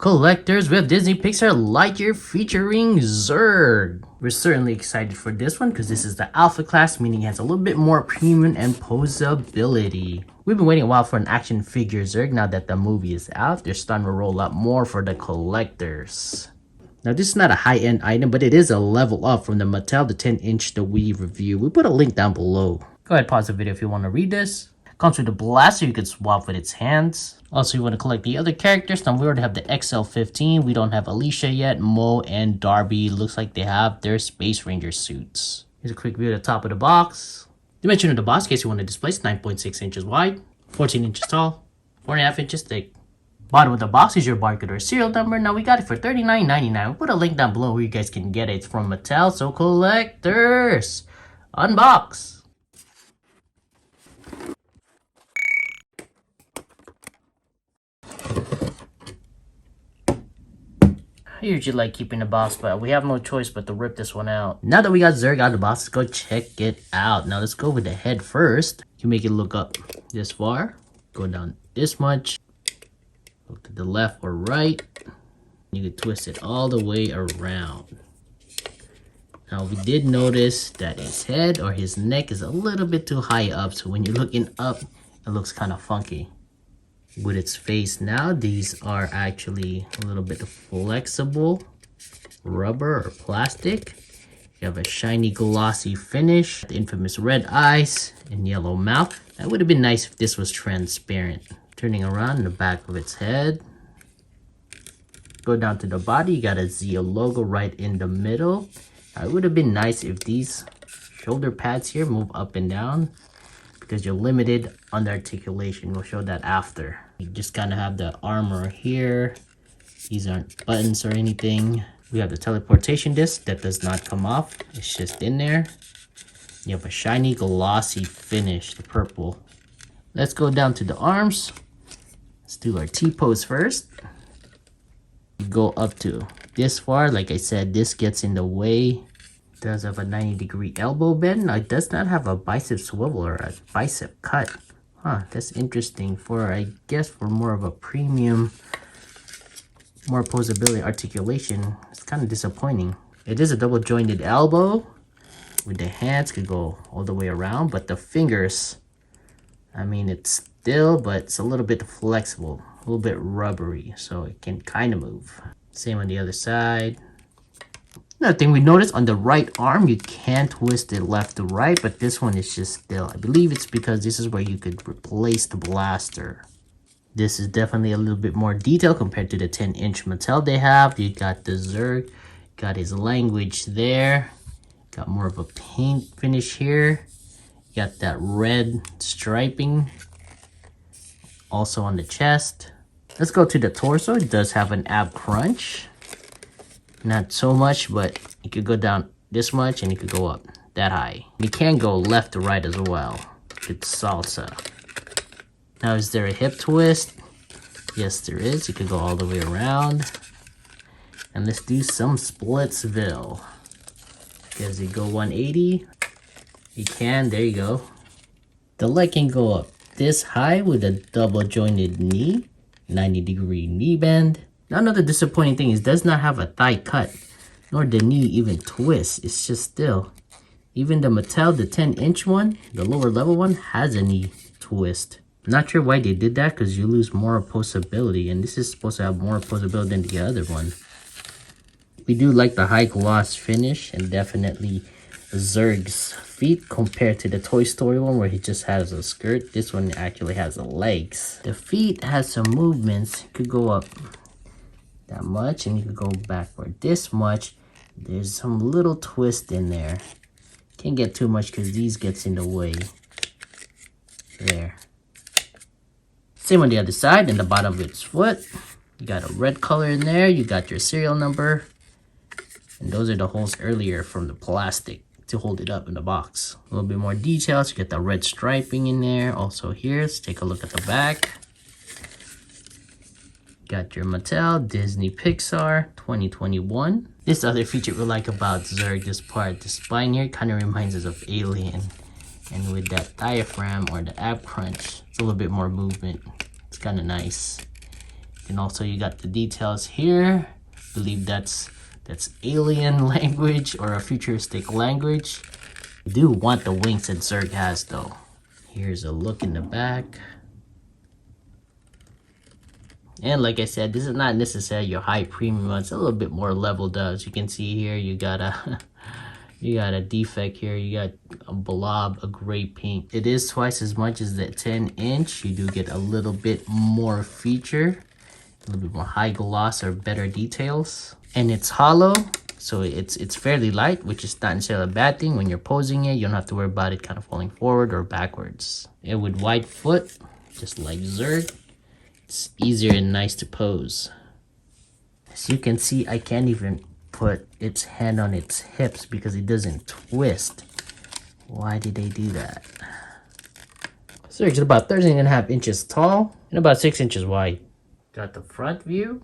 Collectors with Disney Pixar Lightyear featuring Zurg. We're certainly excited for this one because this is the alpha class, meaning it has a little bit more premium and posability. We've been waiting a while for an action figure Zurg. Now that the movie is out, they're starting to roll out more for the collectors. Now this is not a high-end item, but it is a level up from the Mattel the 10-inch that we review. We put a link down below. Go ahead, pause the video if you want to read this. Comes with a blaster you can swap with its hands. Also, you want to collect the other characters. Now we already have the XL15. We don't have Alicia yet. Mo and Darby looks like they have their Space Ranger suits. Here's a quick view of the top of the box. Dimension of the box, in case you want to display, is 9.6 inches wide, 14 inches tall, 4.5 inches thick. Bottom of the box is your barcode or serial number. Now we got it for $39.99. We'll put a link down below where you guys can get it. It's from Mattel. So collectors, unbox. I usually like keeping the box, but we have no choice but to rip this one out. Now that we got Zurg out of the box, let's go check it out. Now let's go with the head first. You make it look up this far, go down this much, look to the left or right. You can twist it all the way around. Now we did notice that his head or his neck is a little bit too high up, so when you're looking up, it looks kind of funky. With its face now, these are actually a little bit flexible rubber or plastic. You have a shiny glossy finish, the infamous red eyes and yellow mouth. That would have been nice if this was transparent. Turning around in the back of its head. Go down to the body, you got a Z logo right in the middle. It would have been nice if these shoulder pads here move up and down, because you're limited on the articulation. We'll show that after. You just kind of have the armor here. These aren't buttons or anything. We have the teleportation disc that does not come off. It's just in there. You have a shiny glossy finish, the purple. Let's go down to the arms. Let's do our T-pose first. You go up to this far. Like I said, this gets in the way. It does have a 90-degree elbow bend. Now, it does not have a bicep swivel or a bicep cut. That's interesting. I guess for more of a premium, more posability, articulation. It's kind of disappointing. It is a double jointed elbow with the hands could go all the way around, but the fingers, I mean, it's still, but it's a little bit flexible, a little bit rubbery, so it can kind of move. Same on the other side. Another thing we noticed on the right arm, you can twist it left to right, but this one is just still. I believe it's because this is where you could replace the blaster. This is definitely a little bit more detailed compared to the 10-inch Mattel they have. You got the Zurg, got his language there, got more of a paint finish here. You got that red striping also on the chest. Let's go to the torso. It does have an ab crunch. Not so much, but you could go down this much and you could go up that high. You can go left to right as well. It's salsa. Now, is there a hip twist? Yes, there is. You could go all the way around. And let's do some Splitsville. Because you go 180. You can, there you go. The leg can go up this high with a double jointed knee. 90-degree knee bend. Now, another disappointing thing is it does not have a thigh cut, nor the knee even twist. It's just still. Even the Mattel, the 10-inch one, the lower level one, has a knee twist. Not sure why they did that, because you lose more posability, and this is supposed to have more posability than the other one. We do like the high gloss finish, and definitely Zurg's feet compared to the Toy Story one where he just has a skirt. This one actually has the legs. The feet has some movements. It could go up that much and you could go backward this much. There's some little twist in there. Can't get too much because these gets in the way. There. Same on the other side, and the bottom of its foot. You got a red color in there. You got your serial number. And those are the holes earlier from the plastic to hold it up in the box. A little bit more details. You get the red striping in there. Also here, let's take a look at the back. Got your Mattel, Disney Pixar 2021. This other feature we like about Zurg, this part, the spine here kind of reminds us of Alien. And with that diaphragm or the ab crunch, it's a little bit more movement. It's kind of nice. And also you got the details here. I believe that's alien language or a futuristic language. I do want the wings that Zurg has though. Here's a look in the back. And like I said, this is not necessarily your high premium one. It's a little bit more leveled up. As you can see here, you got a you got a defect here. You got a blob, a gray pink. It is twice as much as the 10-inch. You do get a little bit more feature, a little bit more high gloss or better details. And it's hollow, so it's fairly light, which is not necessarily a bad thing. When you're posing it, you don't have to worry about it kind of falling forward or backwards. And with wide foot, just like Zurg, it's easier and nice to pose. As you can see, I can't even put its hand on its hips because it doesn't twist. Why did they do that? So it's about 13.5 inches tall and about 6 inches wide. Got the front view,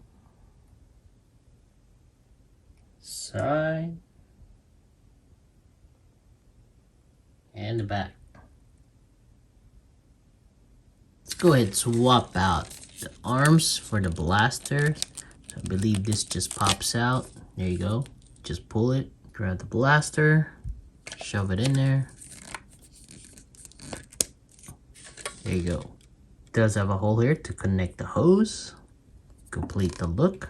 side, and the back. Let's go ahead and swap out the arms for the blaster. So I believe this just pops out. There you go. Just pull it, grab the blaster, shove it in there. There you go. It does have a hole here to connect the hose. Complete the look.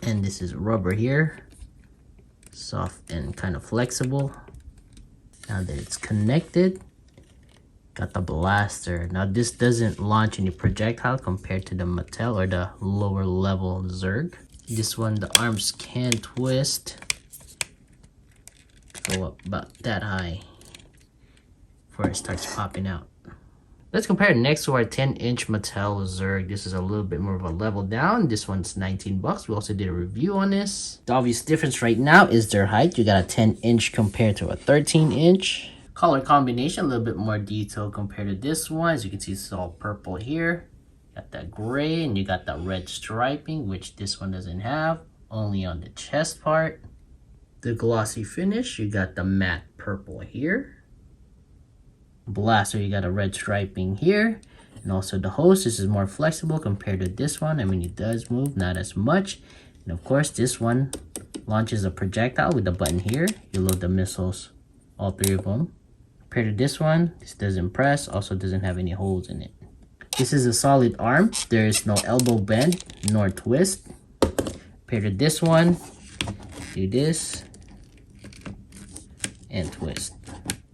And this is rubber here. Soft and kind of flexible. Now that it's connected, got the blaster. Now this doesn't launch any projectile compared to the Mattel or the lower level Zurg. This one, the arms can twist. Go up about that high before it starts popping out. Let's compare it next to our 10-inch Mattel Zurg. This is a little bit more of a level down. This one's 19 bucks. We also did a review on this. The obvious difference right now is their height. You got a 10-inch compared to a 13-inch. Color combination, a little bit more detail compared to this one. As you can see, it's all purple here. Got that gray and you got that red striping, which this one doesn't have, only on the chest part. The glossy finish, you got the matte purple here. Blaster, you got a red striping here. And also the hose, this is more flexible compared to this one. I mean, it does move, not as much. And of course, this one launches a projectile with the button here. You load the missiles, all 3 of them. Compared to this one, this doesn't press, also doesn't have any holes in it. This is a solid arm. There is no elbow bend nor twist. Compared to this one, do this and twist.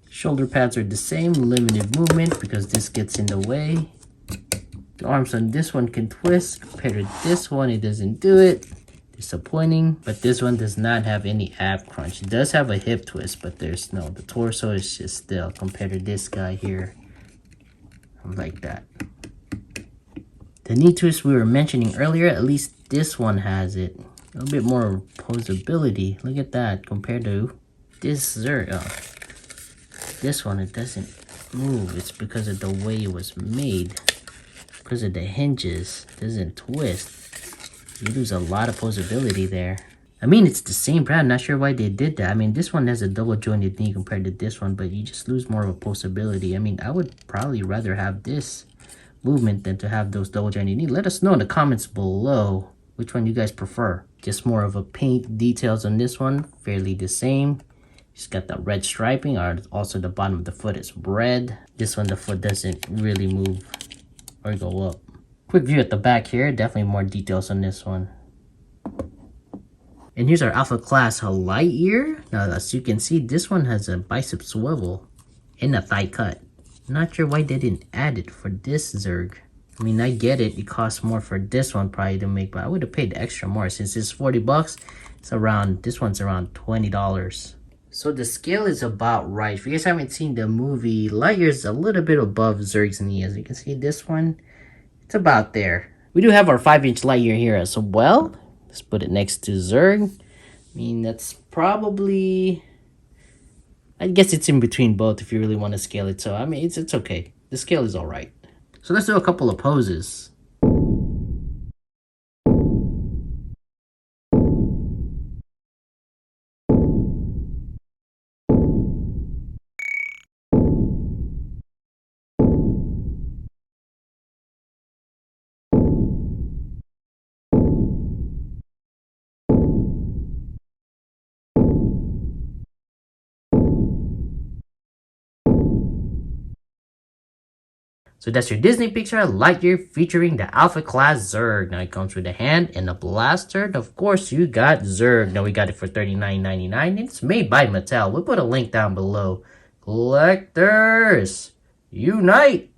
Shoulder pads are the same, limited movement because this gets in the way. The arms on this one can twist. Compared to this one, it doesn't do it. Disappointing. But this one does not have any ab crunch. It does have a hip twist, but there's no. The torso is just still compared to this guy here. Like that. The knee twist we were mentioning earlier, at least this one has it. A little bit more posability. Look at that compared to this Zurg. Oh, this one, it doesn't move. It's because of the way it was made. Because of the hinges. It doesn't twist. You lose a lot of posability there. I mean, it's the same brand. Not sure why they did that. I mean, this one has a double jointed knee compared to this one, but you just lose more of a posability. I mean, I would probably rather have this movement than to have those double jointed knee. Let us know in the comments below which one you guys prefer. Just more of a paint details on this one, fairly the same. Just got that red striping, or also the bottom of the foot is red. This one, the foot doesn't really move or go up. Quick view at the back here, definitely more details on this one. And here's our Alpha Class Lightyear. Now, as you can see, this one has a bicep swivel and a thigh cut. Not sure why they didn't add it for this Zurg. I mean, I get it. It costs more for this one probably to make, but I would have paid extra more since it's 40 bucks. It's around, this one's around $20. So the scale is about right. If you guys haven't seen the movie, Lightyear is a little bit above Zurg's knee. As you can see, this one, it's about there. We do have our 5-inch Lightyear here as well. Let's put it next to Zurg. I mean, that's probably, I guess it's in between both if you really want to scale it. So, I mean, it's okay. The scale is all right. So let's do a couple of poses. So that's your Disney Pixar Lightyear featuring the Alpha Class Zerg. Now it comes with a hand and a blaster. And of course, you got Zurg. Now we got it for $39.99. It's made by Mattel. We'll put a link down below. Collectors, unite!